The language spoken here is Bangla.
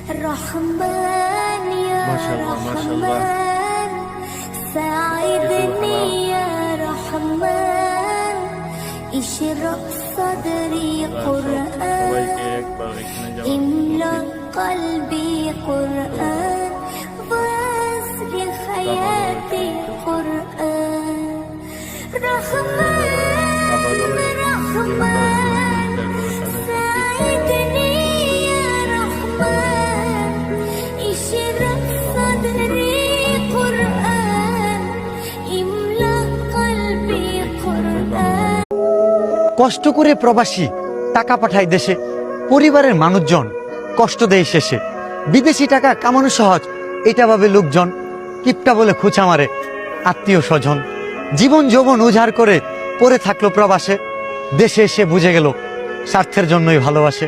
রহমান ইয়া রহমান সাইদনি ইয়া রহমান ইশরাহ সাদরি কুরআন ইমলা কলবি কুরআন ওয়াসরি হায়াতি কুরআন রহমান রহমান সাইদনি ইয়া রহমান ইশরাহ সাদরি কুরআন ইমলা কলবি কুরআন। কষ্ট করে প্রবাসী টাকা পাঠায় দেশে, পরিবারের মানুষজন কষ্ট দেয় শেষে। বিদেশি টাকা কামানো সহজ এটা ভাবে লোকজন, কিপটা বলে খুঁচা মারে আত্মীয় স্বজন। জীবন যৌবন উজাড় করে পড়ে থাকলো প্রবাসে, দেশে এসে বুঝে গেল স্বার্থের জন্যই ভালোবাসে।